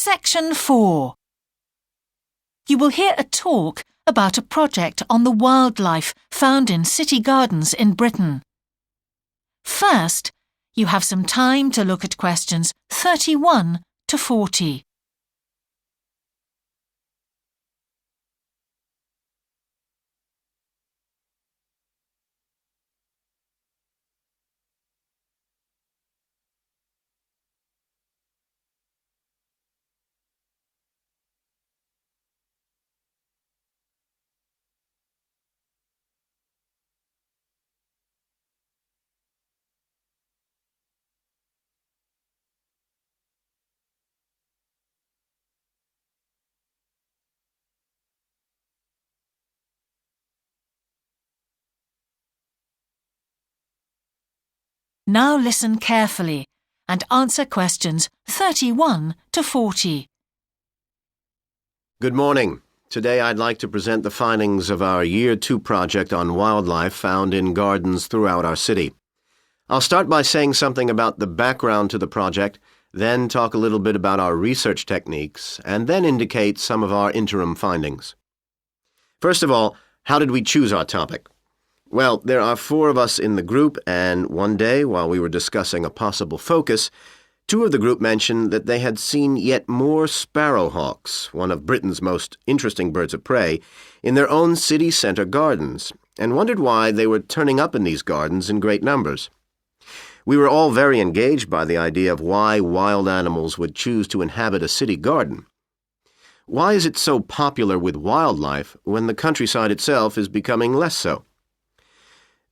Section 4. You will hear a talk about a project on the wildlife found in city gardens in Britain. First, you have some time to look at questions 31 to 40. Now listen carefully and answer questions 31 to 40. Good morning. Today I'd like to present the findings of our Year 2 project on wildlife found in gardens throughout our city. I'll start by saying something about the background to the project, then talk a little bit about our research techniques, and then indicate some of our interim findings. First of all, how did we choose our topic? Well, there are 4 of us in the group, and one day, while we were discussing a possible focus, 2 of the group mentioned that they had seen yet more sparrowhawks, one of Britain's most interesting birds of prey, in their own city centre gardens, and wondered why they were turning up in these gardens in great numbers. We were all very engaged by the idea of why wild animals would choose to inhabit a city garden. Why is it so popular with wildlife when the countryside itself is becoming less so?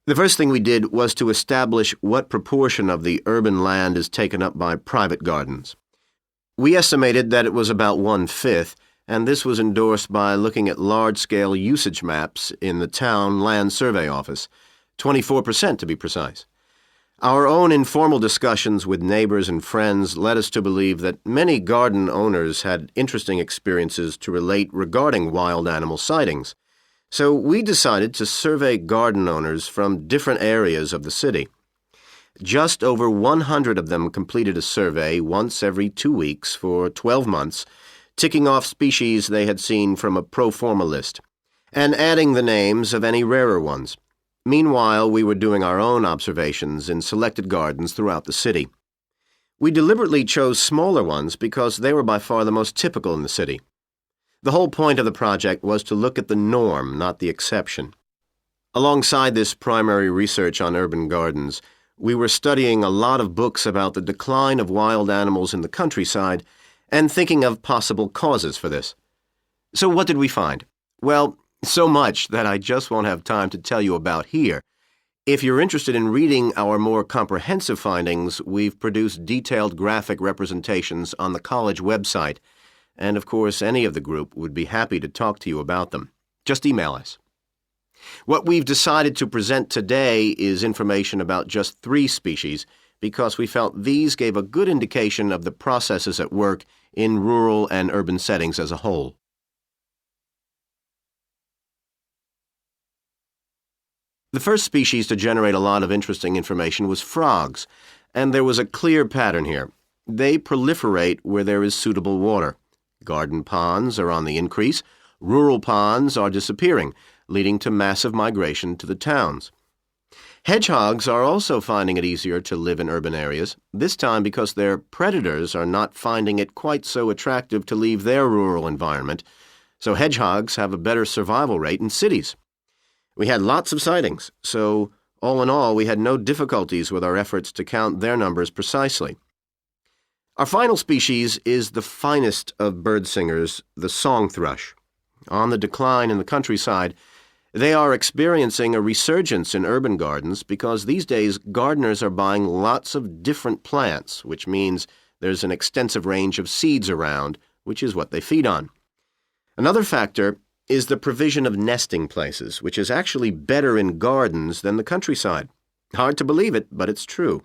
The first thing we did was to establish what proportion of the urban land is taken up by private gardens. We estimated that it was about 1/5, and this was endorsed by looking at large-scale usage maps in the town land survey office, 24% to be precise. Our own informal discussions with neighbors and friends led us to believe that many garden owners had interesting experiences to relate regarding wild animal sightings. So we decided to survey garden owners from different areas of the city. Just over 100 of them completed a survey once every 2 weeks for 12 months, ticking off species they had seen from a pro forma list, and adding the names of any rarer ones. Meanwhile, we were doing our own observations in selected gardens throughout the city. We deliberately chose smaller ones because they were by far the most typical in the city. The whole point of the project was to look at the norm, not the exception. Alongside this primary research on urban gardens, we were studying a lot of books about the decline of wild animals in the countryside and thinking of possible causes for this. So what did we find? Well, so much that I just won't have time to tell you about here. If you're interested in reading our more comprehensive findings, we've produced detailed graphic representations on the college website. And, of course, any of the group would be happy to talk to you about them. Just email us. What we've decided to present today is information about just 3 species because we felt these gave a good indication of the processes at work in rural and urban settings as a whole. The first species to generate a lot of interesting information was frogs, and there was a clear pattern here. They proliferate where there is suitable water. Garden ponds are on the increase, rural ponds are disappearing, leading to massive migration to the towns. Hedgehogs are also finding it easier to live in urban areas, this time because their predators are not finding it quite so attractive to leave their rural environment, so hedgehogs have a better survival rate in cities. We had lots of sightings, so all in all we had no difficulties with our efforts to count their numbers precisely. Our final species is the finest of bird singers, the song thrush. On the decline in the countryside, they are experiencing a resurgence in urban gardens because these days gardeners are buying lots of different plants, which means there's an extensive range of seeds around, which is what they feed on. Another factor is the provision of nesting places, which is actually better in gardens than the countryside. Hard to believe it, but it's true.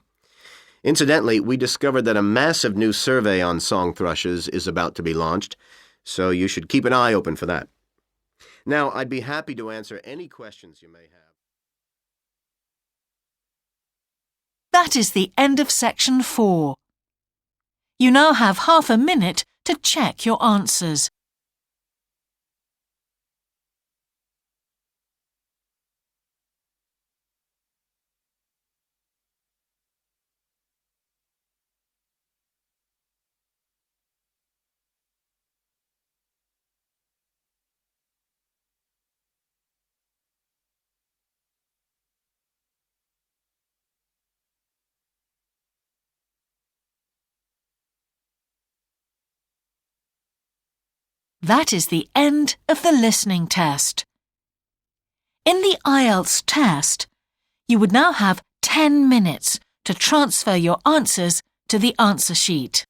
Incidentally, we discovered that a massive new survey on song thrushes is about to be launched, so you should keep an eye open for that. Now, I'd be happy to answer any questions you may have. That is the end of Section 4. You now have half a minute to check your answers. That is the end of the listening test. In the IELTS test, you would now have 10 minutes to transfer your answers to the answer sheet.